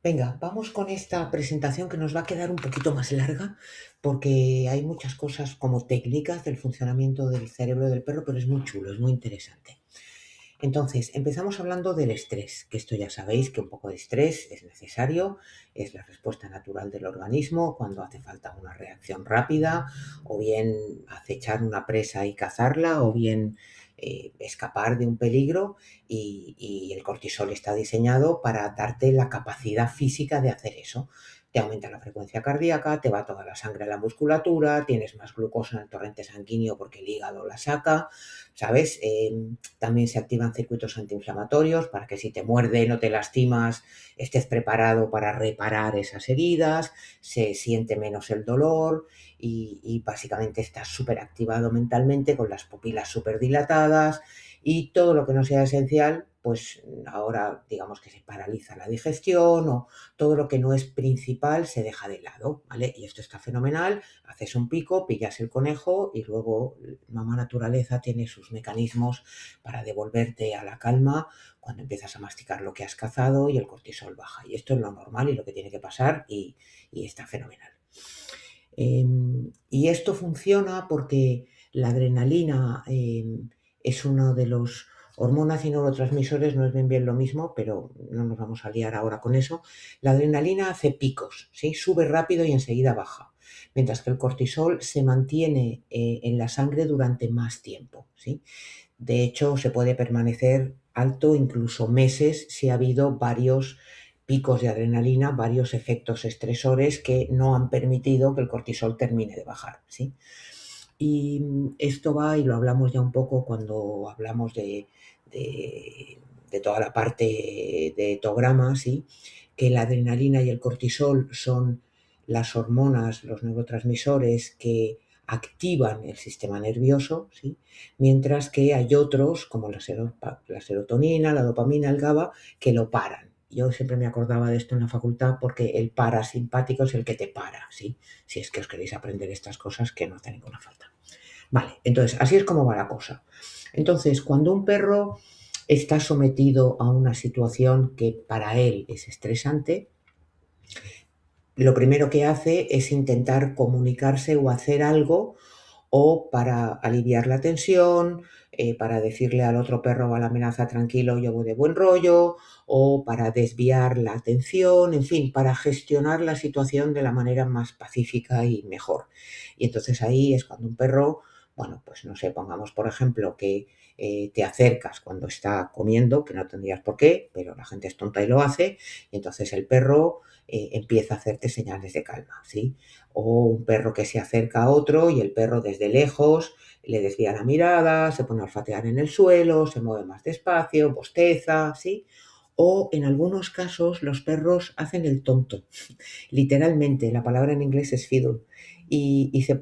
Venga, vamos con esta presentación que nos va a quedar un poquito más larga porque hay muchas cosas como técnicas del funcionamiento del cerebro del perro, pero es muy chulo, es muy interesante. Entonces, empezamos hablando del estrés, que esto ya sabéis que un poco de estrés es necesario, es la respuesta natural del organismo cuando hace falta una reacción rápida, o bien acechar una presa y cazarla, o bien escapar de un peligro, y el cortisol está diseñado para darte la capacidad física de hacer eso. Te aumenta la frecuencia cardíaca, te va toda la sangre a la musculatura, tienes más glucosa en el torrente sanguíneo porque el hígado la saca, ¿sabes? También se activan circuitos antiinflamatorios para que si te muerde, no te lastimas, estés preparado para reparar esas heridas, se siente menos el dolor y básicamente estás súper activado mentalmente con las pupilas súper dilatadas y todo lo que no sea esencial, pues ahora digamos que se paraliza la digestión o todo lo que no es principal se deja de lado, ¿vale? Y esto está fenomenal, haces un pico, pillas el conejo y luego mamá naturaleza tiene sus mecanismos para devolverte a la calma cuando empiezas a masticar lo que has cazado y el cortisol baja. Y esto es lo normal y lo que tiene que pasar y está fenomenal. Y esto funciona porque la adrenalina es uno de los hormonas y neurotransmisores, no es bien lo mismo, pero no nos vamos a liar ahora con eso. La adrenalina hace picos, ¿sí? Sube rápido y enseguida baja, mientras que el cortisol se mantiene en la sangre durante más tiempo, ¿sí? De hecho, se puede permanecer alto incluso meses si ha habido varios picos de adrenalina, varios efectos estresores que no han permitido que el cortisol termine de bajar, ¿sí? Y esto va, y lo hablamos ya un poco cuando hablamos de, de toda la parte de etograma, ¿sí? Que la adrenalina y el cortisol son las hormonas, los neurotransmisores que activan el sistema nervioso, ¿sí? Mientras que hay otros, como la serotonina, la dopamina, el GABA, que lo paran. Yo siempre me acordaba de esto en la facultad porque el parasimpático es el que te para, ¿sí? Si es que os queréis aprender estas cosas que no hace ninguna falta. Vale, entonces así es como va la cosa. Entonces, cuando un perro está sometido a una situación que para él es estresante, lo primero que hace es intentar comunicarse o hacer algo o para aliviar la tensión, para decirle al otro perro o a la amenaza tranquilo, yo voy de buen rollo, o para desviar la atención, en fin, para gestionar la situación de la manera más pacífica y mejor. Y entonces ahí es cuando un perro, bueno, pues no sé, pongamos por ejemplo que te acercas cuando está comiendo, que no tendrías por qué, pero la gente es tonta y lo hace, y entonces el perro empieza a hacerte señales de calma, ¿sí? O un perro que se acerca a otro y el perro desde lejos le desvía la mirada, se pone a olfatear en el suelo, se mueve más despacio, bosteza, ¿sí? O en algunos casos los perros hacen el tonto. Literalmente, la palabra en inglés es fiddle.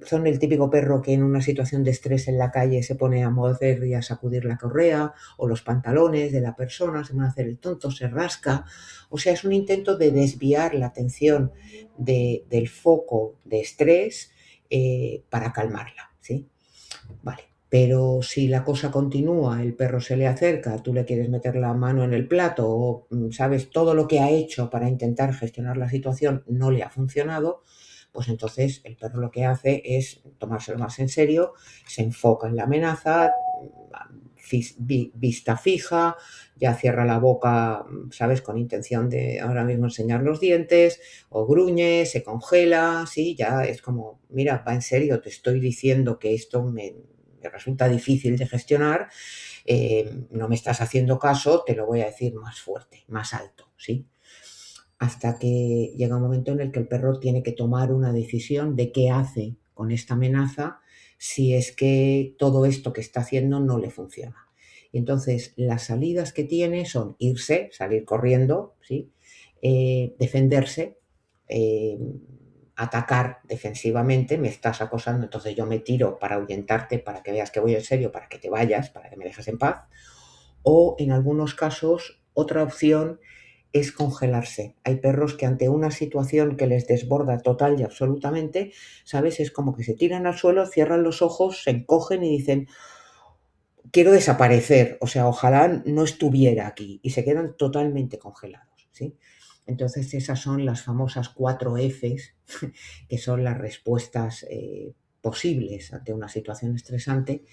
Son el típico perro que en una situación de estrés en la calle se pone a mover y a sacudir la correa o los pantalones de la persona, se van a hacer el tonto, se rasca. O sea, es un intento de desviar la atención del foco de estrés para calmarla, ¿sí? Vale. Pero si la cosa continúa, el perro se le acerca, tú le quieres meter la mano en el plato o sabes todo lo que ha hecho para intentar gestionar la situación no le ha funcionado, pues entonces el perro lo que hace es tomárselo más en serio, se enfoca en la amenaza, vista fija, ya cierra la boca, ¿sabes? Con intención de ahora mismo enseñar los dientes, o gruñe, se congela, sí, ya es como, mira, va en serio, te estoy diciendo que esto me resulta difícil de gestionar, no me estás haciendo caso, te lo voy a decir más fuerte, más alto, ¿sí? Hasta que llega un momento en el que el perro tiene que tomar una decisión de qué hace con esta amenaza si es que todo esto que está haciendo no le funciona. Y entonces las salidas que tiene son irse, salir corriendo, ¿sí? Defenderse, eh, atacar defensivamente, me estás acosando, entonces yo me tiro para ahuyentarte, para que veas que voy en serio, para que te vayas, para que me dejes en paz. O en algunos casos, otra opción es congelarse. Hay perros que ante una situación que les desborda total y absolutamente, ¿sabes? Es como que se tiran al suelo, cierran los ojos, se encogen y dicen, quiero desaparecer, o sea, ojalá no estuviera aquí, y se quedan totalmente congelados. ¿sí? Entonces esas son las famosas 4 Fs, que son las respuestas posibles ante una situación estresante,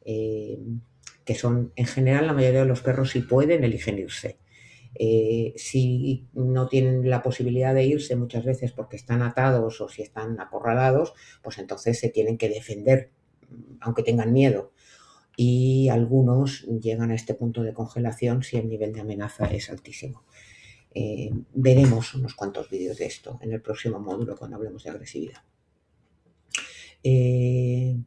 que son, en general, la mayoría de los perros, si pueden, eligen irse. Si no tienen la posibilidad de irse muchas veces porque están atados o si están acorralados, pues entonces se tienen que defender, aunque tengan miedo. Y algunos llegan a este punto de congelación si el nivel de amenaza es altísimo. Veremos unos cuantos vídeos de esto en el próximo módulo cuando hablemos de agresividad.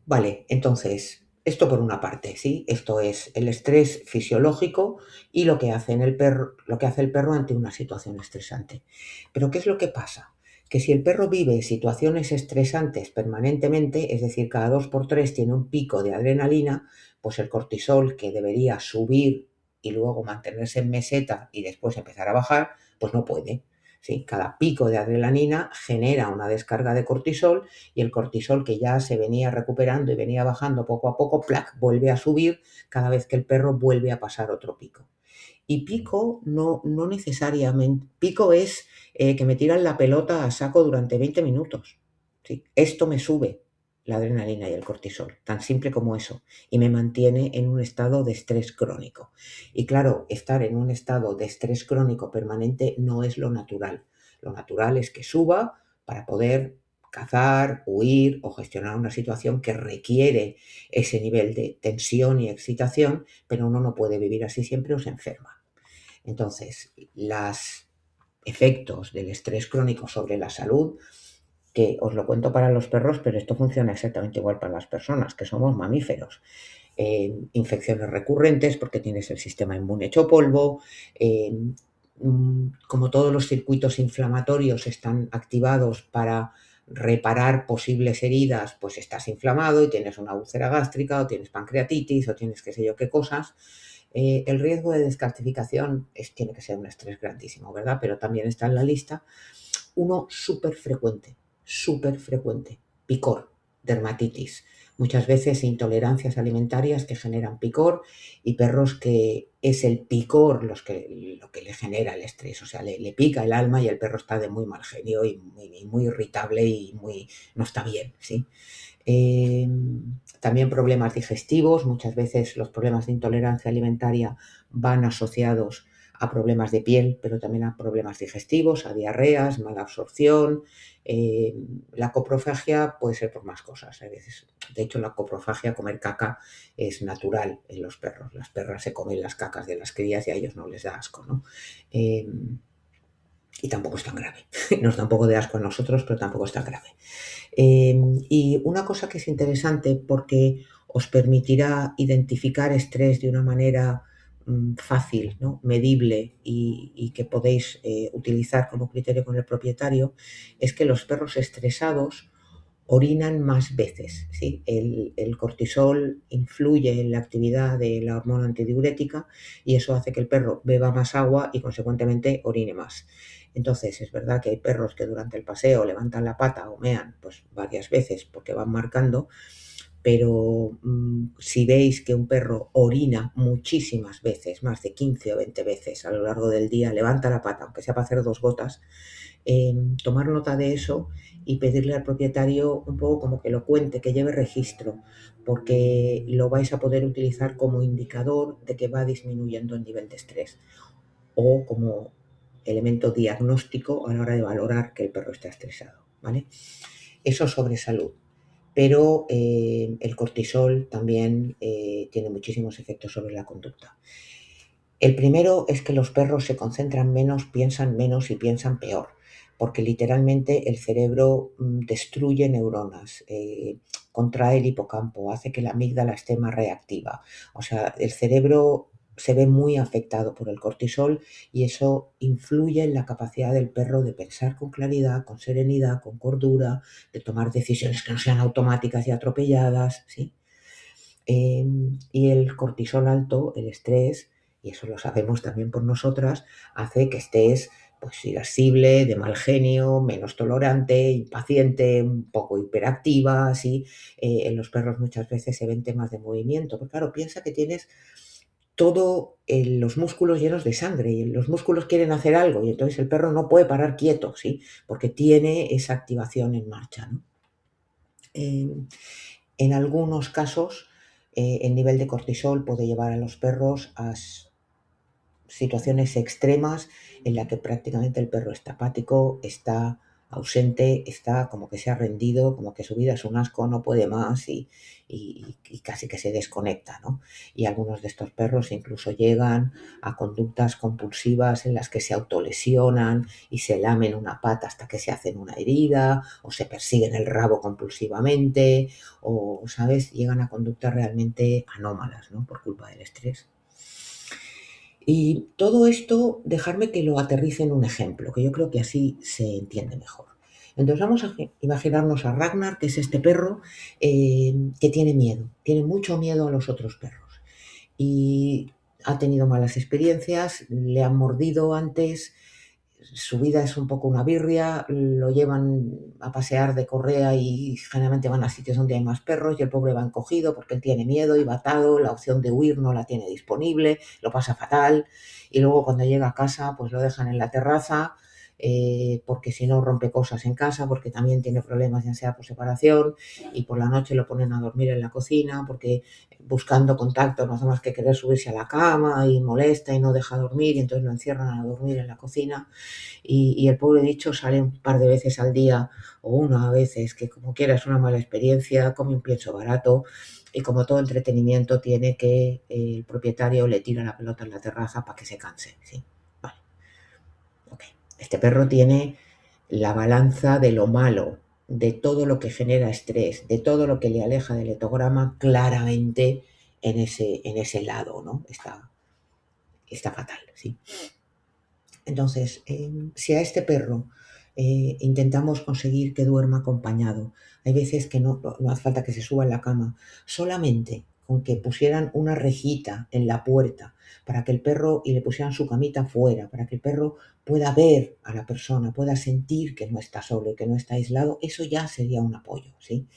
Vale, entonces, esto por una parte, ¿sí? Esto es el estrés fisiológico y lo que hace el perro ante una situación estresante. Pero ¿qué es lo que pasa? Que si el perro vive situaciones estresantes permanentemente, es decir, cada 2 por 3 tiene un pico de adrenalina, pues el cortisol, que debería subir y luego mantenerse en meseta y después empezar a bajar, pues no puede. ¿Sí? Cada pico de adrenalina genera una descarga de cortisol y el cortisol, que ya se venía recuperando y venía bajando poco a poco, ¡plac!, vuelve a subir cada vez que el perro vuelve a pasar otro pico. Y pico no necesariamente, pico es que me tiran la pelota a saco durante 20 minutos. ¿Sí? Esto me sube la adrenalina y el cortisol, tan simple como eso, y me mantiene en un estado de estrés crónico. Y claro, estar en un estado de estrés crónico permanente no es lo natural. Lo natural es que suba para poder cazar, huir o gestionar una situación que requiere ese nivel de tensión y excitación, pero uno no puede vivir así siempre o se enferma. Entonces, los efectos del estrés crónico sobre la salud, que os lo cuento para los perros, pero esto funciona exactamente igual para las personas, que somos mamíferos. Infecciones recurrentes porque tienes el sistema inmune hecho polvo, como todos los circuitos inflamatorios están activados para reparar posibles heridas, pues estás inflamado y tienes una úlcera gástrica o tienes pancreatitis o tienes qué sé yo qué cosas. El riesgo de descalcificación tiene que ser un estrés grandísimo, ¿verdad? Pero también está en la lista uno súper frecuente, picor, dermatitis. Muchas veces intolerancias alimentarias que generan picor y perros que es el picor lo que le genera el estrés. O sea, le pica el alma y el perro está de muy mal genio y muy irritable y no está bien, ¿sí? Eh, También problemas digestivos. Muchas veces los problemas de intolerancia alimentaria van asociados a problemas de piel, pero también a problemas digestivos, a diarreas, mala absorción. La coprofagia puede ser por más cosas. De hecho, la coprofagia, comer caca, es natural en los perros. Las perras se comen las cacas de las crías y a ellos no les da asco, ¿no? Y tampoco es tan grave. Nos da un poco de asco a nosotros, pero tampoco es tan grave. Y una cosa que es interesante porque os permitirá identificar estrés de una manera fácil, ¿no?, medible y que podéis utilizar como criterio con el propietario, es que los perros estresados orinan más veces, ¿sí? El cortisol influye en la actividad de la hormona antidiurética y eso hace que el perro beba más agua y consecuentemente orine más. Entonces, es verdad que hay perros que durante el paseo levantan la pata o mean pues varias veces porque van marcando, pero si veis que un perro orina muchísimas veces, más de 15 o 20 veces a lo largo del día, levanta la pata, aunque sea para hacer 2 gotas, tomar nota de eso y pedirle al propietario un poco como que lo cuente, que lleve registro, porque lo vais a poder utilizar como indicador de que va disminuyendo el nivel de estrés o como elemento diagnóstico a la hora de valorar que el perro está estresado, ¿vale? Eso sobre salud. Pero el cortisol también tiene muchísimos efectos sobre la conducta. El primero es que los perros se concentran menos, piensan menos y piensan peor, porque literalmente el cerebro destruye neuronas, contrae el hipocampo, hace que la amígdala esté más reactiva. O sea, el cerebro se ve muy afectado por el cortisol y eso influye en la capacidad del perro de pensar con claridad, con serenidad, con cordura, de tomar decisiones que no sean automáticas y atropelladas, ¿sí? Y el cortisol alto, el estrés, y eso lo sabemos también por nosotras, hace que estés pues irascible, de mal genio, menos tolerante, impaciente, un poco hiperactiva, así. En los perros muchas veces se ven temas de movimiento, porque claro, piensa que tienes todo los músculos llenos de sangre y los músculos quieren hacer algo y entonces el perro no puede parar quieto, ¿sí? Porque tiene esa activación en marcha, ¿no? En algunos casos, el nivel de cortisol puede llevar a los perros a situaciones extremas en la que prácticamente el perro está apático, está ausente, está como que se ha rendido, como que su vida es un asco, no puede más y casi que se desconecta, ¿no? Y algunos de estos perros incluso llegan a conductas compulsivas en las que se autolesionan y se lamen una pata hasta que se hacen una herida o se persiguen el rabo compulsivamente o, ¿sabes? Llegan a conductas realmente anómalas, ¿no? Por culpa del estrés. Y todo esto, dejarme que lo aterrice en un ejemplo, que yo creo que así se entiende mejor. Entonces vamos a imaginarnos a Ragnar, que es este perro que tiene miedo, tiene mucho miedo a los otros perros. Y ha tenido malas experiencias, le han mordido antes, su vida es un poco una birria, lo llevan a pasear de correa y generalmente van a sitios donde hay más perros y el pobre va encogido porque él tiene miedo y va atado, la opción de huir no la tiene disponible, lo pasa fatal y luego cuando llega a casa pues lo dejan en la terraza porque si no rompe cosas en casa, porque también tiene problemas ya sea por separación y por la noche lo ponen a dormir en la cocina porque buscando contacto no hace más que querer subirse a la cama y molesta y no deja dormir y entonces lo encierran a dormir en la cocina y el pobre bicho sale un par de veces al día o una a veces, que como quiera es una mala experiencia, come un pienso barato y como todo entretenimiento tiene que el propietario le tira la pelota en la terraza para que se canse. ¿Sí? Vale, ok. Este perro tiene la balanza de lo malo, de todo lo que genera estrés, de todo lo que le aleja del etograma claramente en ese lado, ¿no? Está fatal, ¿sí? Entonces, si a este perro intentamos conseguir que duerma acompañado, hay veces que no hace falta que se suba en la cama, solamente con que pusieran una rejita en la puerta para que el perro y le pusieran su camita fuera, para que el perro pueda ver a la persona, pueda sentir que no está solo y que no está aislado, eso ya sería un apoyo, ¿sí?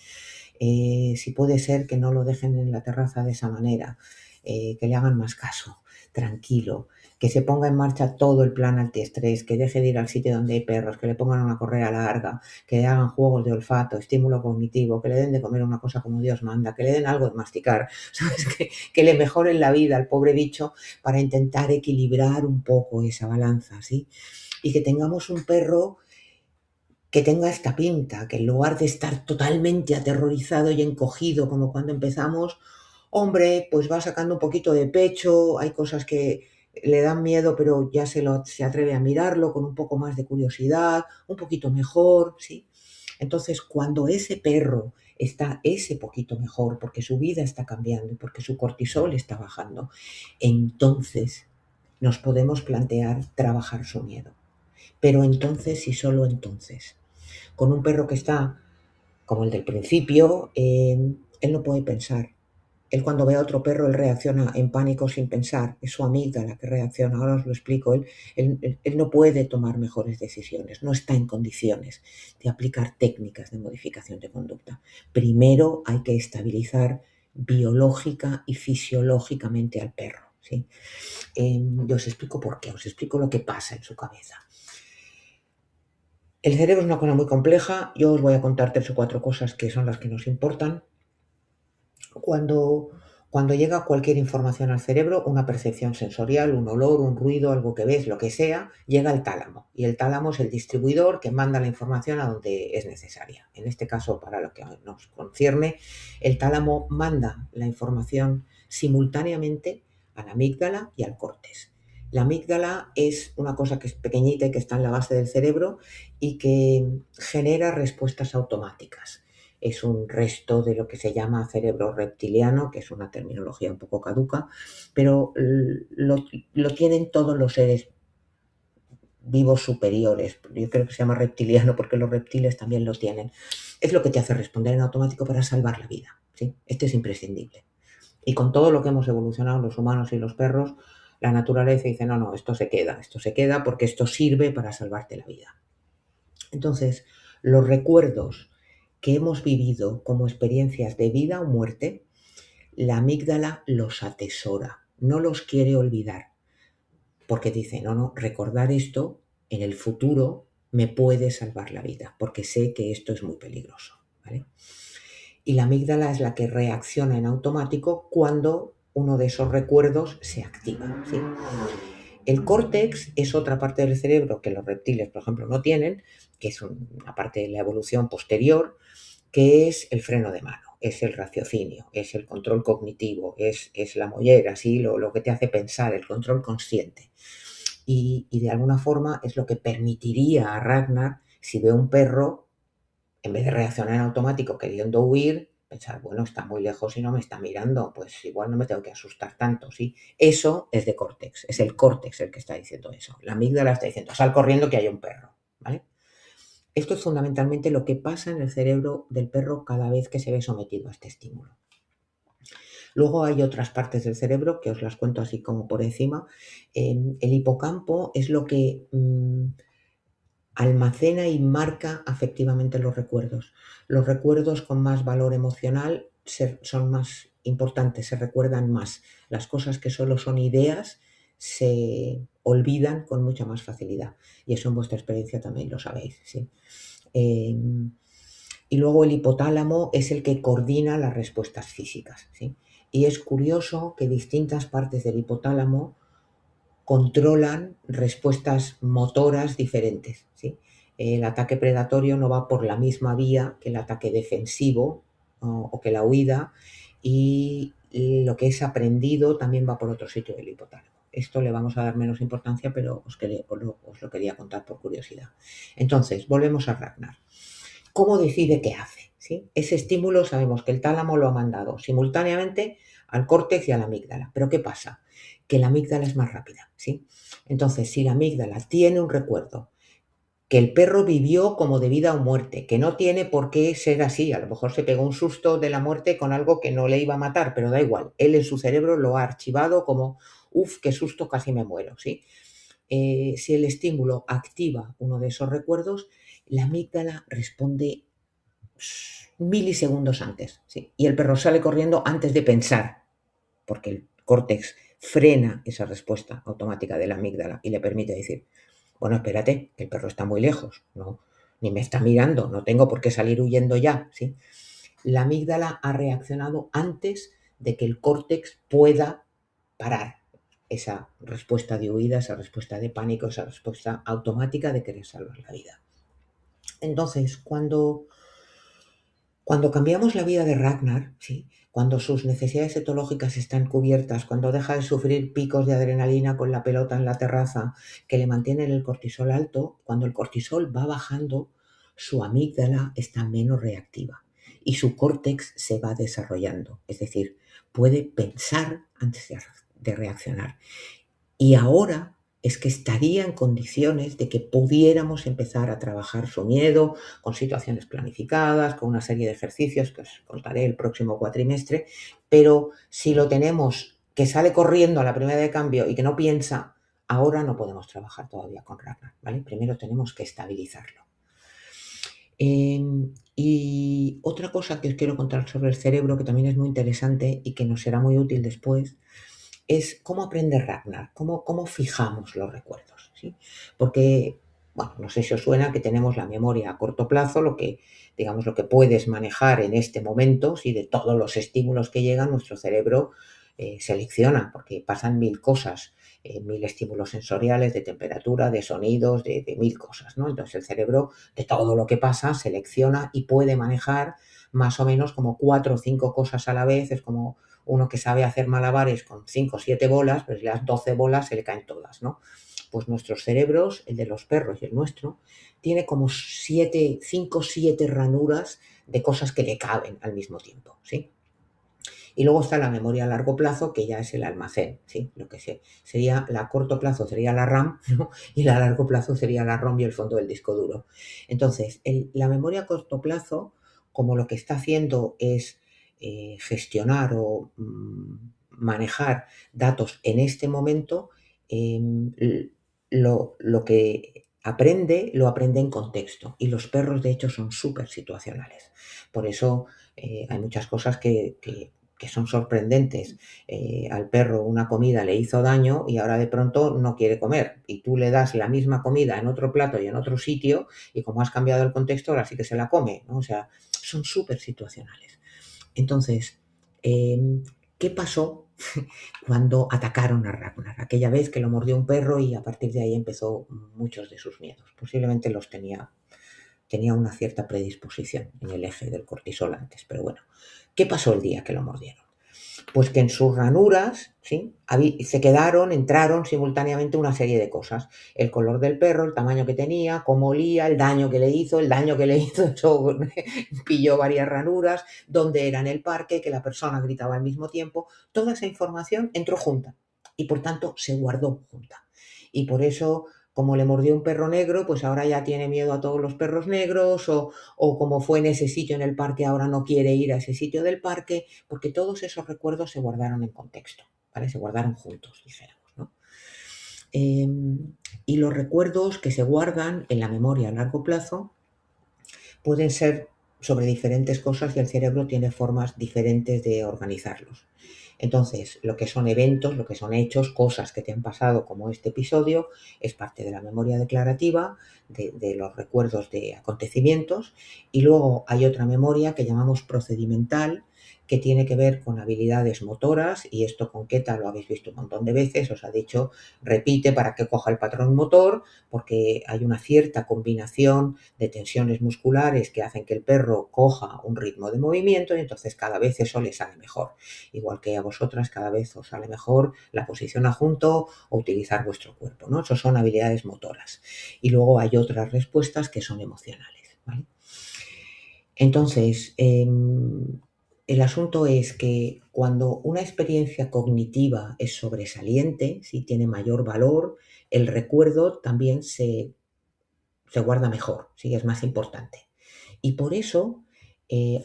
Si puede ser que no lo dejen en la terraza de esa manera, que le hagan más caso, tranquilo, que se ponga en marcha todo el plan antiestrés, que deje de ir al sitio donde hay perros, que le pongan una correa larga, que le hagan juegos de olfato, estímulo cognitivo, que le den de comer una cosa como Dios manda, que le den algo de masticar, ¿sabes? Que le mejoren la vida al pobre bicho para intentar equilibrar un poco esa balanza, ¿sí? Y que tengamos un perro que tenga esta pinta, que en lugar de estar totalmente aterrorizado y encogido como cuando empezamos, hombre, pues va sacando un poquito de pecho, hay cosas que le dan miedo, pero ya se atreve a mirarlo con un poco más de curiosidad, un poquito mejor, ¿sí? Entonces, cuando ese perro está ese poquito mejor, porque su vida está cambiando, porque su cortisol está bajando, entonces nos podemos plantear trabajar su miedo. Pero entonces y solo entonces. Con un perro que está como el del principio, él no puede pensar. Él cuando ve a otro perro, él reacciona en pánico sin pensar. Es su amígdala que reacciona. Ahora os lo explico. Él no puede tomar mejores decisiones. No está en condiciones de aplicar técnicas de modificación de conducta. Primero hay que estabilizar biológica y fisiológicamente al perro. ¿Sí? Yo os explico por qué. Os explico lo que pasa en su cabeza. El cerebro es una cosa muy compleja. Yo os voy a contar 3 o 4 cosas que son las que nos importan. Cuando, cuando llega cualquier información al cerebro, una percepción sensorial, un olor, un ruido, algo que ves, lo que sea, llega al tálamo. Y el tálamo es el distribuidor que manda la información a donde es necesaria. En este caso, para lo que nos concierne, el tálamo manda la información simultáneamente a la amígdala y al córtex. La amígdala es una cosa que es pequeñita y que está en la base del cerebro y que genera respuestas automáticas. Es un resto de lo que se llama cerebro reptiliano, que es una terminología un poco caduca, pero lo tienen todos los seres vivos superiores. Yo creo que se llama reptiliano porque los reptiles también lo tienen. Es lo que te hace responder en automático para salvar la vida. ¿Sí? Este es imprescindible. Y con todo lo que hemos evolucionado los humanos y los perros, la naturaleza dice, no, esto se queda porque esto sirve para salvarte la vida. Entonces, los recuerdos que hemos vivido como experiencias de vida o muerte, la amígdala los atesora. no los quiere olvidar, porque dice, no, recordar esto en el futuro me puede salvar la vida, porque sé que esto es muy peligroso, ¿vale? Y la amígdala es la que reacciona en automático cuando uno de esos recuerdos se activa, ¿sí? El córtex es otra parte del cerebro que los reptiles, por ejemplo, no tienen, que es una parte de la evolución posterior, que es el freno de mano, es el raciocinio, es el control cognitivo, es la mollera, ¿sí? Lo que te hace pensar, el control consciente. Y de alguna forma es lo que permitiría a Ragnar, si ve un perro, en vez de reaccionar en automático queriendo huir, pensar, bueno, está muy lejos y no me está mirando, pues igual no me tengo que asustar tanto, ¿sí? Eso es de córtex, es el córtex el que está diciendo eso. La amígdala está diciendo, sal corriendo que hay un perro, ¿vale? Esto es fundamentalmente lo que pasa en el cerebro del perro cada vez que se ve sometido a este estímulo. Luego hay otras partes del cerebro que os las cuento así como por encima. El hipocampo es lo que almacena y marca afectivamente los recuerdos. Los recuerdos con más valor emocional son más importantes, se recuerdan más. Las cosas que solo son ideas se olvidan con mucha más facilidad. Y eso en vuestra experiencia también lo sabéis, ¿sí? Y luego el hipotálamo es el que coordina las respuestas físicas, ¿sí? Y es curioso que distintas partes del hipotálamo controlan respuestas motoras diferentes, ¿sí? El ataque predatorio no va por la misma vía que el ataque defensivo o que la huida, y lo que es aprendido también va por otro sitio del hipotálamo. Esto le vamos a dar menos importancia, pero os lo quería contar por curiosidad. Entonces, volvemos a Ragnar. ¿Cómo decide qué hace? ¿Sí? Ese estímulo sabemos que el tálamo lo ha mandado simultáneamente al córtex y a la amígdala. Pero ¿qué pasa? Que la amígdala es más rápida, ¿sí? Entonces, si la amígdala tiene un recuerdo que el perro vivió como de vida o muerte, que no tiene por qué ser así, a lo mejor se pegó un susto de la muerte con algo que no le iba a matar, pero da igual, él en su cerebro lo ha archivado como, uff, qué susto, casi me muero, ¿sí? Si el estímulo activa uno de esos recuerdos, la amígdala responde milisegundos antes, ¿sí? Y el perro sale corriendo antes de pensar, porque el córtex frena esa respuesta automática de la amígdala y le permite decir, bueno, espérate, que el perro está muy lejos, no, ni me está mirando, no tengo por qué salir huyendo ya, ¿sí? La amígdala ha reaccionado antes de que el córtex pueda parar esa respuesta de huida, esa respuesta de pánico, esa respuesta automática de querer salvar la vida. Entonces, cuando cambiamos la vida de Ragnar, ¿sí? Cuando sus necesidades etológicas están cubiertas, cuando deja de sufrir picos de adrenalina con la pelota en la terraza que le mantienen el cortisol alto, cuando el cortisol va bajando, su amígdala está menos reactiva y su córtex se va desarrollando, es decir, puede pensar antes de reaccionar. Y ahora es que estaría en condiciones de que pudiéramos empezar a trabajar su miedo con situaciones planificadas, con una serie de ejercicios que os contaré el próximo cuatrimestre, pero si lo tenemos que sale corriendo a la primera de cambio y que no piensa, ahora no podemos trabajar todavía con Ragnar, ¿vale? Primero tenemos que estabilizarlo. Y otra cosa que os quiero contar sobre el cerebro, que también es muy interesante y que nos será muy útil después, es cómo aprende Ragnar, cómo fijamos los recuerdos, ¿sí? Porque, bueno, no sé si os suena que tenemos la memoria a corto plazo, digamos, lo que puedes manejar en este momento, si de todos los estímulos que llegan, nuestro cerebro selecciona, porque pasan mil cosas, mil estímulos sensoriales, de temperatura, de sonidos, de mil cosas, ¿no? Entonces el cerebro, de todo lo que pasa, selecciona y puede manejar más o menos como 4 o 5 cosas a la vez. Es como uno que sabe hacer malabares con 5 o 7 bolas, pero si le das 12 bolas se le caen todas, ¿no? Pues nuestros cerebros, el de los perros y el nuestro, tiene como 5 o 7 ranuras de cosas que le caben al mismo tiempo, ¿sí? Y luego está la memoria a largo plazo, que ya es el almacén, ¿sí? Lo que sería a corto plazo sería la RAM, ¿no? Y a largo plazo sería la ROM y el fondo del disco duro. Entonces, la memoria a corto plazo, como lo que está haciendo es gestionar o manejar datos en este momento, lo que aprende, lo aprende en contexto. Y los perros, de hecho, son súper situacionales. Por eso hay muchas cosas que que son sorprendentes. Al perro una comida le hizo daño y ahora de pronto no quiere comer. Y tú le das la misma comida en otro plato y en otro sitio y como has cambiado el contexto, ahora sí que se la come, ¿no? O sea, son súper situacionales. Entonces, ¿qué pasó cuando atacaron a Ragnar? Aquella vez que lo mordió un perro y a partir de ahí empezó muchos de sus miedos. Posiblemente los tenía una cierta predisposición en el eje del cortisol antes, pero bueno, ¿qué pasó el día que lo mordieron? Pues que en sus ranuras, ¿sí? Entraron simultáneamente una serie de cosas. El color del perro, el tamaño que tenía, cómo olía, el daño que le hizo, eso pilló varias ranuras, dónde era en el parque, que la persona gritaba al mismo tiempo. Toda esa información entró junta y por tanto se guardó junta. Y por eso, como le mordió un perro negro, pues ahora ya tiene miedo a todos los perros negros, o como fue en ese sitio en el parque, ahora no quiere ir a ese sitio del parque, porque todos esos recuerdos se guardaron en contexto, ¿vale? Se guardaron juntos, dijéramos, ¿no? Eh, y los recuerdos que se guardan en la memoria a largo plazo pueden ser sobre diferentes cosas y el cerebro tiene formas diferentes de organizarlos. Entonces, lo que son eventos, lo que son hechos, cosas que te han pasado como este episodio, es parte de la memoria declarativa, de los recuerdos de acontecimientos, y luego hay otra memoria que llamamos procedimental, que tiene que ver con habilidades motoras, y esto con Keta lo habéis visto un montón de veces, os ha dicho, repite para que coja el patrón motor, porque hay una cierta combinación de tensiones musculares que hacen que el perro coja un ritmo de movimiento y entonces cada vez eso le sale mejor. Igual que a vosotras cada vez os sale mejor la posición adjunto o utilizar vuestro cuerpo, ¿no? Eso son habilidades motoras. Y luego hay otras respuestas que son emocionales, ¿vale? Entonces, el asunto es que cuando una experiencia cognitiva es sobresaliente, si tiene mayor valor, el recuerdo también se guarda mejor, ¿sí? Es más importante. Y por eso,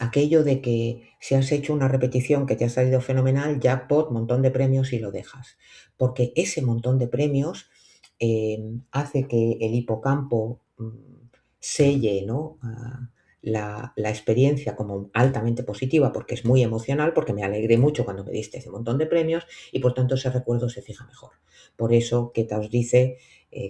aquello de que si has hecho una repetición que te ha salido fenomenal, jackpot, montón de premios y lo dejas. Porque ese montón de premios hace que el hipocampo selle, ¿no? La experiencia como altamente positiva porque es muy emocional, porque me alegré mucho cuando me diste ese montón de premios y por tanto ese recuerdo se fija mejor. Por eso Keta os dice,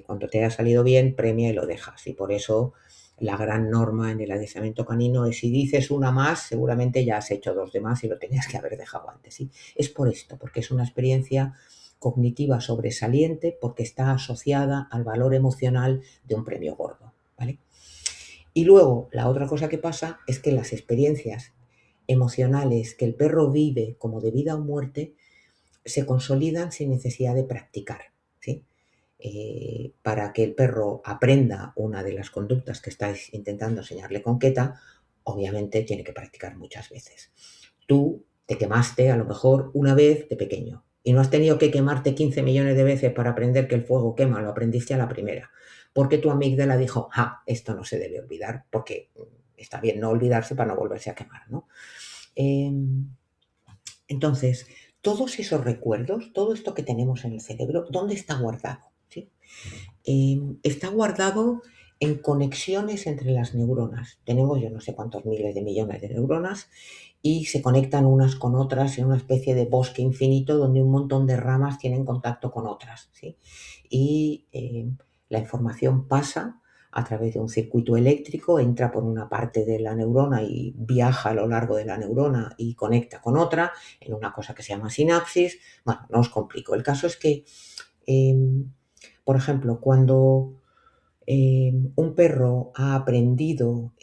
cuando te haya salido bien, premia y lo dejas. Y por eso la gran norma en el adiestramiento canino es si dices una más, seguramente ya has hecho dos de más y lo tenías que haber dejado antes. ¿Sí? Es por esto, porque es una experiencia cognitiva sobresaliente, porque está asociada al valor emocional de un premio gordo. ¿Vale? Y luego, la otra cosa que pasa es que las experiencias emocionales que el perro vive como de vida o muerte se consolidan sin necesidad de practicar. ¿Sí? Para que el perro aprenda una de las conductas que estáis intentando enseñarle con Keta, obviamente tiene que practicar muchas veces. Tú te quemaste a lo mejor una vez de pequeño y no has tenido que quemarte 15 millones de veces para aprender que el fuego quema, lo aprendiste a la primera. Porque tu amígdala dijo, esto no se debe olvidar, porque está bien no olvidarse para no volverse a quemar, ¿no? Entonces, todos esos recuerdos, todo esto que tenemos en el cerebro, ¿dónde está guardado? ¿Sí? Está guardado en conexiones entre las neuronas. Tenemos yo no sé cuántos miles de millones de neuronas y se conectan unas con otras en una especie de bosque infinito donde un montón de ramas tienen contacto con otras. ¿Sí? Y la información pasa a través de un circuito eléctrico, entra por una parte de la neurona y viaja a lo largo de la neurona y conecta con otra en una cosa que se llama sinapsis. Bueno, no os complico. El caso es que, por ejemplo, cuando un perro ha aprendido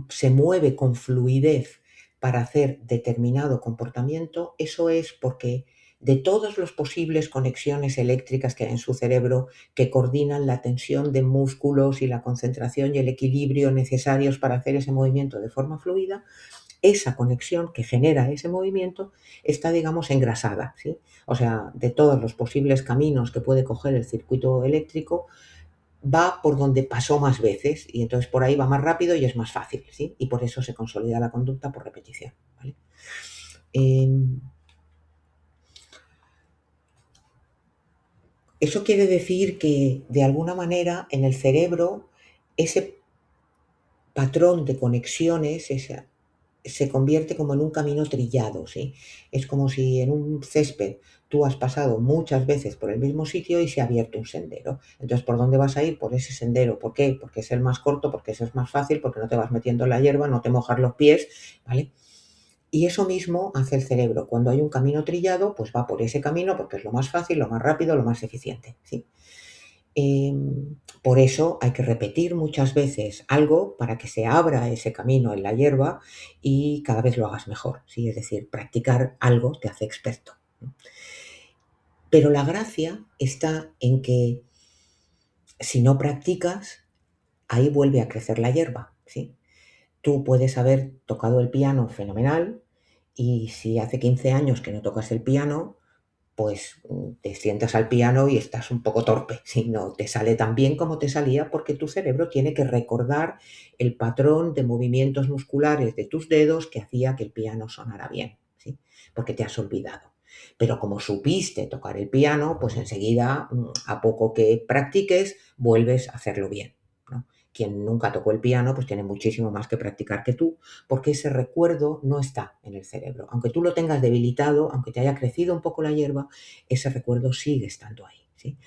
se mueve con fluidez para hacer determinado comportamiento, eso es porque de todas las posibles conexiones eléctricas que hay en su cerebro que coordinan la tensión de músculos y la concentración y el equilibrio necesarios para hacer ese movimiento de forma fluida, esa conexión que genera ese movimiento está, digamos, engrasada, ¿sí? O sea, de todos los posibles caminos que puede coger el circuito eléctrico, va por donde pasó más veces y entonces por ahí va más rápido y es más fácil, ¿sí? Y por eso se consolida la conducta por repetición, ¿vale? Eso quiere decir que, de alguna manera, en el cerebro, ese patrón de conexiones, se convierte como en un camino trillado, ¿sí? Es como si en un césped tú has pasado muchas veces por el mismo sitio y se ha abierto un sendero. Entonces, ¿por dónde vas a ir? Por ese sendero. ¿Por qué? Porque es el más corto, porque ese es más fácil, porque no te vas metiendo en la hierba, no te mojas los pies, ¿vale? Y eso mismo hace el cerebro. Cuando hay un camino trillado, pues va por ese camino porque es lo más fácil, lo más rápido, lo más eficiente, ¿sí? Por eso hay que repetir muchas veces algo para que se abra ese camino en la hierba y cada vez lo hagas mejor, ¿sí? Es decir, practicar algo te hace experto, ¿no? Pero la gracia está en que si no practicas, ahí vuelve a crecer la hierba, ¿sí? Tú puedes haber tocado el piano fenomenal y si hace 15 años que no tocas el piano, pues te sientas al piano y estás un poco torpe, si no te sale tan bien como te salía porque tu cerebro tiene que recordar el patrón de movimientos musculares de tus dedos que hacía que el piano sonara bien, ¿sí? Porque te has olvidado. Pero como supiste tocar el piano, pues enseguida, a poco que practiques, vuelves a hacerlo bien, ¿no? Quien nunca tocó el piano, pues tiene muchísimo más que practicar que tú, porque ese recuerdo no está en el cerebro. Aunque tú lo tengas debilitado, aunque te haya crecido un poco la hierba, ese recuerdo sigue estando ahí, ¿sí?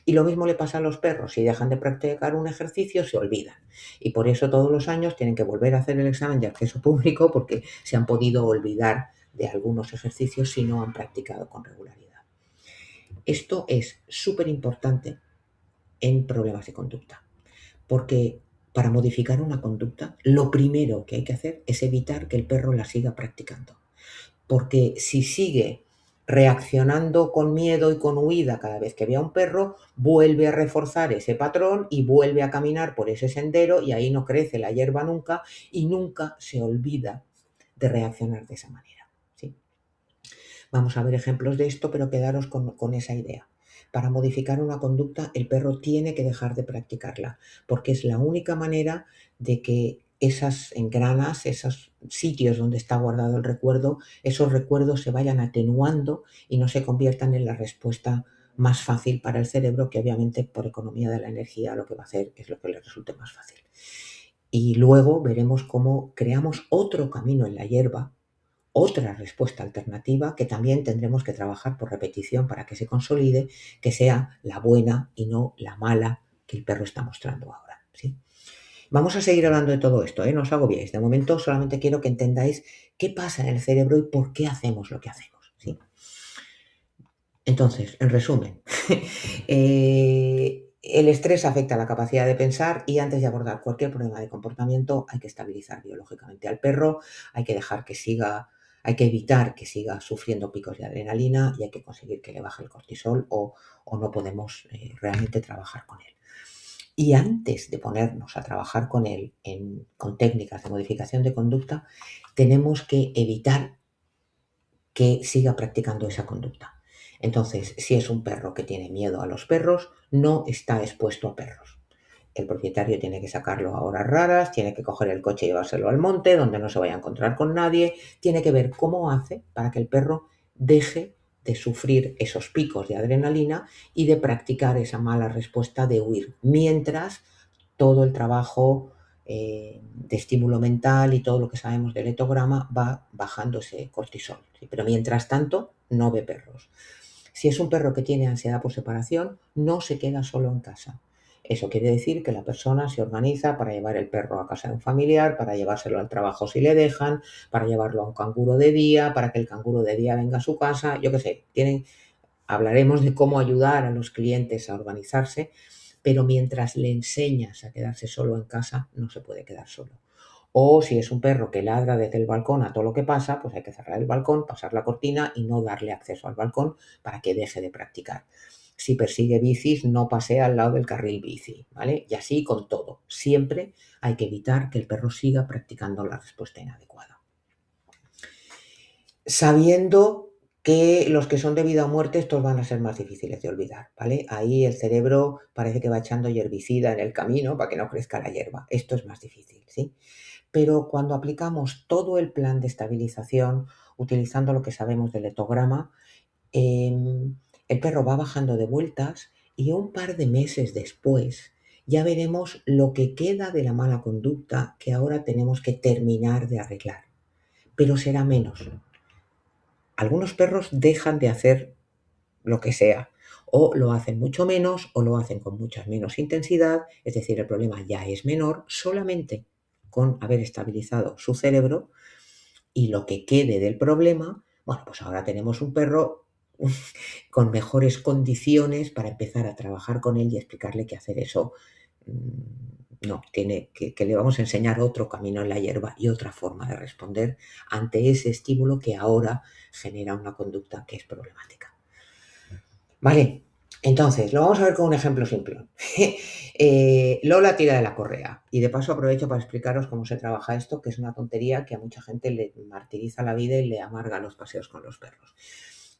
Y lo mismo le pasa a los perros, si dejan de practicar un ejercicio se olvidan. Y por eso todos los años tienen que volver a hacer el examen de acceso público porque se han podido olvidar de algunos ejercicios si no han practicado con regularidad. Esto es súper importante en problemas de conducta, porque para modificar una conducta, lo primero que hay que hacer es evitar que el perro la siga practicando. Porque si sigue reaccionando con miedo y con huida cada vez que ve a un perro, vuelve a reforzar ese patrón y vuelve a caminar por ese sendero y ahí no crece la hierba nunca y nunca se olvida de reaccionar de esa manera, ¿sí? Vamos a ver ejemplos de esto, pero quedaros con esa idea. Para modificar una conducta, el perro tiene que dejar de practicarla, porque es la única manera de que esas engranas, esos sitios donde está guardado el recuerdo, esos recuerdos se vayan atenuando y no se conviertan en la respuesta más fácil para el cerebro, que obviamente por economía de la energía lo que va a hacer es lo que le resulte más fácil. Y luego veremos cómo creamos otro camino en la hierba, otra respuesta alternativa que también tendremos que trabajar por repetición para que se consolide, que sea la buena y no la mala que el perro está mostrando ahora, ¿sí? Vamos a seguir hablando de todo esto, ¿eh? No os agobiéis. De momento solamente quiero que entendáis qué pasa en el cerebro y por qué hacemos lo que hacemos, ¿sí? Entonces, en resumen, el estrés afecta a la capacidad de pensar y antes de abordar cualquier problema de comportamiento hay que estabilizar biológicamente al perro, hay que dejar que siga, hay que evitar que siga sufriendo picos de adrenalina y hay que conseguir que le baje el cortisol o no podemos realmente trabajar con él. Y antes de ponernos a trabajar con él con técnicas de modificación de conducta, tenemos que evitar que siga practicando esa conducta. Entonces, si es un perro que tiene miedo a los perros, no está expuesto a perros. El propietario tiene que sacarlo a horas raras, tiene que coger el coche y llevárselo al monte, donde no se vaya a encontrar con nadie, tiene que ver cómo hace para que el perro deje de sufrir esos picos de adrenalina y de practicar esa mala respuesta de huir, mientras todo el trabajo de estímulo mental y todo lo que sabemos del etograma va bajando ese cortisol, ¿sí? Pero mientras tanto no ve perros. Si es un perro que tiene ansiedad por separación, no se queda solo en casa. Eso quiere decir que la persona se organiza para llevar el perro a casa de un familiar, para llevárselo al trabajo si le dejan, para llevarlo a un canguro de día, para que el canguro de día venga a su casa, yo qué sé. Hablaremos de cómo ayudar a los clientes a organizarse, pero mientras le enseñas a quedarse solo en casa, no se puede quedar solo. O si es un perro que ladra desde el balcón a todo lo que pasa, pues hay que cerrar el balcón, pasar la cortina y no darle acceso al balcón para que deje de practicar. Si persigue bicis, no pasea al lado del carril bici, ¿vale? Y así con todo. Siempre hay que evitar que el perro siga practicando la respuesta inadecuada. Sabiendo que los que son de vida o muerte, estos van a ser más difíciles de olvidar, ¿vale? Ahí el cerebro parece que va echando herbicida en el camino para que no crezca la hierba. Esto es más difícil, ¿sí? Pero cuando aplicamos todo el plan de estabilización, utilizando lo que sabemos del etograma, el perro va bajando de vueltas y un par de meses después ya veremos lo que queda de la mala conducta que ahora tenemos que terminar de arreglar. pero será menos. Algunos perros dejan de hacer lo que sea, o lo hacen mucho menos o lo hacen con mucha menos intensidad, es decir, el problema ya es menor solamente con haber estabilizado su cerebro y lo que quede del problema, bueno, pues ahora tenemos un perro con mejores condiciones para empezar a trabajar con él y explicarle que hacer eso no, tiene que le vamos a enseñar otro camino en la hierba y otra forma de responder ante ese estímulo que ahora genera una conducta que es problemática. Vale, entonces lo vamos a ver con un ejemplo simple. Lola tira de la correa y de paso aprovecho para explicaros cómo se trabaja esto, que es una tontería que a mucha gente le martiriza la vida y le amarga los paseos con los perros.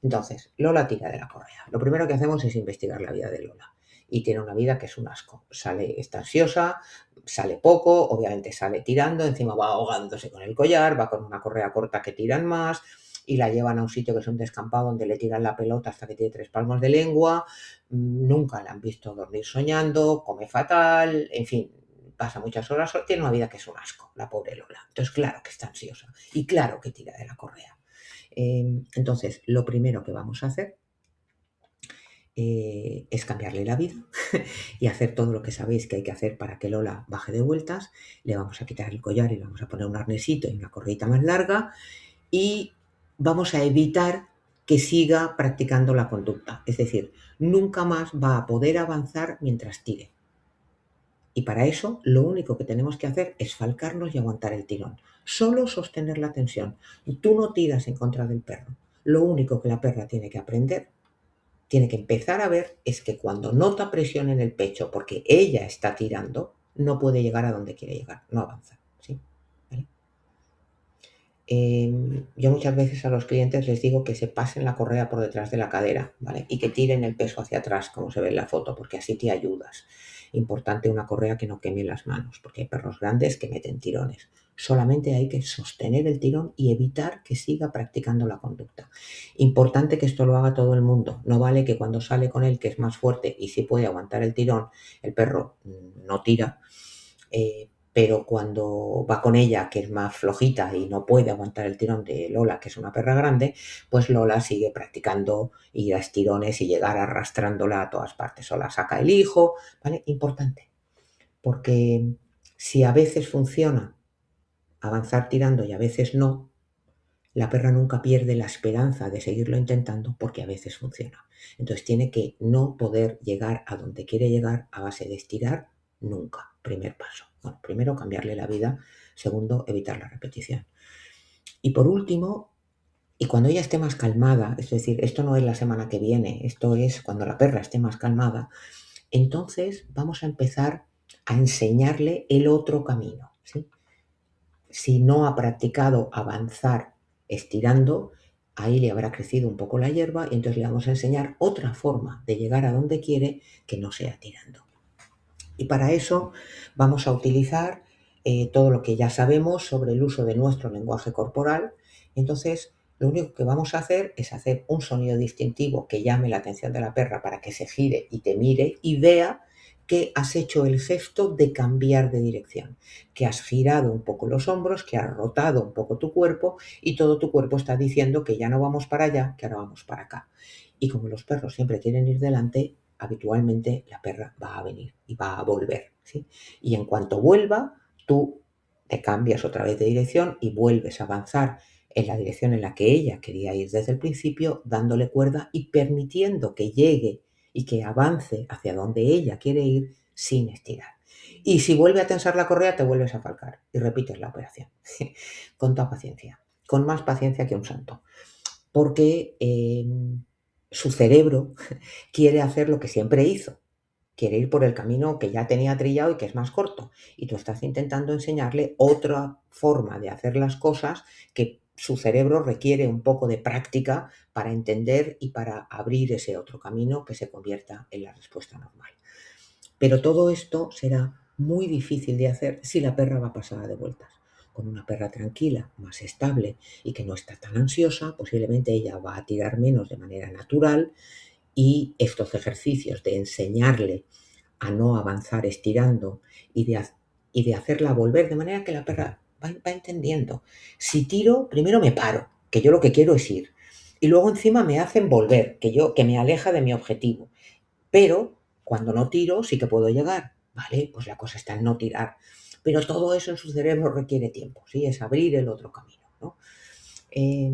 Entonces, Lola tira de la correa. Lo primero que hacemos es investigar la vida de Lola. Y tiene una vida que es un asco. Está ansiosa, sale poco, obviamente sale tirando, encima va ahogándose con el collar, va con una correa corta que tiran más y la llevan a un sitio que es un descampado donde le tiran la pelota hasta que tiene 3 palmos de lengua, nunca la han visto dormir soñando, come fatal, en fin, pasa muchas horas, tiene una vida que es un asco, la pobre Lola. Entonces, claro que está ansiosa y claro que tira de la correa. Entonces, lo primero que vamos a hacer es cambiarle la vida y hacer todo lo que sabéis que hay que hacer para que Lola baje de vueltas. Le vamos a quitar el collar y le vamos a poner un arnesito y una correita más larga y vamos a evitar que siga practicando la conducta. Es decir, nunca más va a poder avanzar mientras tire. Y para eso lo único que tenemos que hacer es falcarnos y aguantar el tirón. Solo sostener la tensión. Tú no tiras en contra del perro. Lo único que la perra tiene que aprender, tiene que empezar a ver, es que cuando nota presión en el pecho porque ella está tirando, no puede llegar a donde quiere llegar, no avanza. ¿Sí? ¿Vale? Yo muchas veces a los clientes les digo que se pasen la correa por detrás de la cadera, ¿vale? Y que tiren el peso hacia atrás, como se ve en la foto, porque así te ayudas. Importante una correa que no queme las manos, porque hay perros grandes que meten tirones. Solamente hay que sostener el tirón y evitar que siga practicando la conducta. Importante que esto lo haga todo el mundo. No vale que cuando sale con él, que es más fuerte y sí puede aguantar el tirón, el perro no tira. Pero cuando va con ella, que es más flojita y no puede aguantar el tirón de Lola, que es una perra grande, pues Lola sigue practicando ir a estirones y llegar arrastrándola a todas partes. O la saca el hijo, ¿vale? Importante, porque si a veces funciona avanzar tirando y a veces no, la perra nunca pierde la esperanza de seguirlo intentando porque a veces funciona. Entonces tiene que no poder llegar a donde quiere llegar a base de estirar nunca. Primer paso. Bueno, primero cambiarle la vida. Segundo, evitar la repetición. Y por último, y cuando ella esté más calmada, es decir, esto no es la semana que viene, esto es cuando la perra esté más calmada, entonces vamos a empezar a enseñarle el otro camino. ¿Sí? Si no ha practicado avanzar estirando, ahí le habrá crecido un poco la hierba y entonces le vamos a enseñar otra forma de llegar a donde quiere que no sea tirando. Y para eso vamos a utilizar todo lo que ya sabemos sobre el uso de nuestro lenguaje corporal. Entonces, lo único que vamos a hacer es hacer un sonido distintivo que llame la atención de la perra para que se gire y te mire y vea que has hecho el gesto de cambiar de dirección, que has girado un poco los hombros, que has rotado un poco tu cuerpo y todo tu cuerpo está diciendo que ya no vamos para allá, que ahora vamos para acá. Y como los perros siempre quieren ir delante, habitualmente la perra va a venir y va a volver. ¿Sí? Y en cuanto vuelva, tú te cambias otra vez de dirección y vuelves a avanzar en la dirección en la que ella quería ir desde el principio, dándole cuerda y permitiendo que llegue y que avance hacia donde ella quiere ir sin estirar. Y si vuelve a tensar la correa, te vuelves a falcar y repites la operación. Con toda paciencia, con más paciencia que un santo. Porque su cerebro quiere hacer lo que siempre hizo. Quiere ir por el camino que ya tenía trillado y que es más corto. Y tú estás intentando enseñarle otra forma de hacer las cosas que su cerebro requiere un poco de práctica para entender y para abrir ese otro camino que se convierta en la respuesta normal. Pero todo esto será muy difícil de hacer si la perra va pasada de vueltas. Con una perra tranquila, más estable y que no está tan ansiosa, posiblemente ella va a tirar menos de manera natural y estos ejercicios de enseñarle a no avanzar estirando y de hacerla volver de manera que la perra va entendiendo. Si tiro, primero me paro, que yo lo que quiero es ir. Y luego encima me hacen volver, que me aleja de mi objetivo. Pero cuando no tiro sí que puedo llegar, ¿vale? Pues la cosa está en no tirar. Pero todo eso en su cerebro requiere tiempo, ¿sí? Es abrir el otro camino, ¿no? Eh,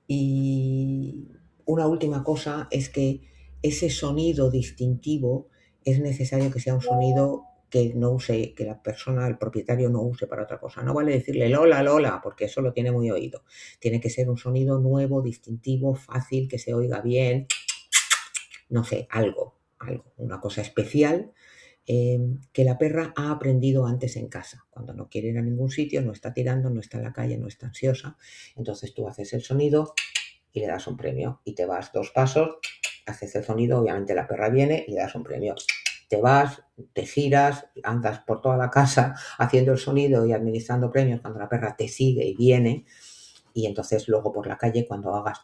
y una última cosa es que ese sonido distintivo es necesario que sea un sonido que no use, que la persona, el propietario no use para otra cosa. No vale decirle Lola, Lola, porque eso lo tiene muy oído. Tiene que ser un sonido nuevo, distintivo, fácil, que se oiga bien, no sé, algo, una cosa especial que la perra ha aprendido antes en casa. Cuando no quiere ir a ningún sitio, no está tirando, no está en la calle, no está ansiosa. Entonces tú haces el sonido y le das un premio. Y te vas 2 pasos, haces el sonido, obviamente la perra viene y le das un premio. Te vas, te giras, andas por toda la casa haciendo el sonido y administrando premios cuando la perra te sigue y viene. Y entonces luego por la calle, cuando hagas,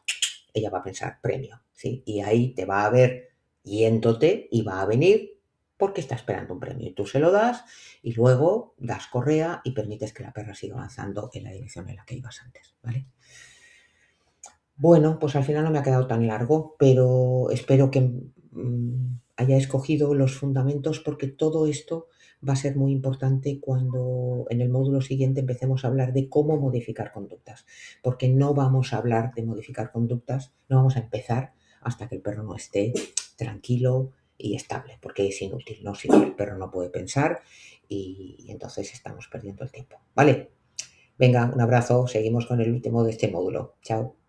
ella va a pensar premio, ¿sí? Y ahí te va a ver yéndote y va a venir porque está esperando un premio. Y tú se lo das y luego das correa y permites que la perra siga avanzando en la dirección en la que ibas antes, ¿vale? Bueno, pues al final no me ha quedado tan largo, pero espero que haya escogido los fundamentos porque todo esto va a ser muy importante cuando en el módulo siguiente empecemos a hablar de cómo modificar conductas, porque no vamos a hablar de modificar conductas, no vamos a empezar hasta que el perro no esté tranquilo y estable, porque es inútil, ¿no? Si el perro no puede pensar y entonces estamos perdiendo el tiempo, ¿vale? Venga, un abrazo, seguimos con el último de este módulo. Chao.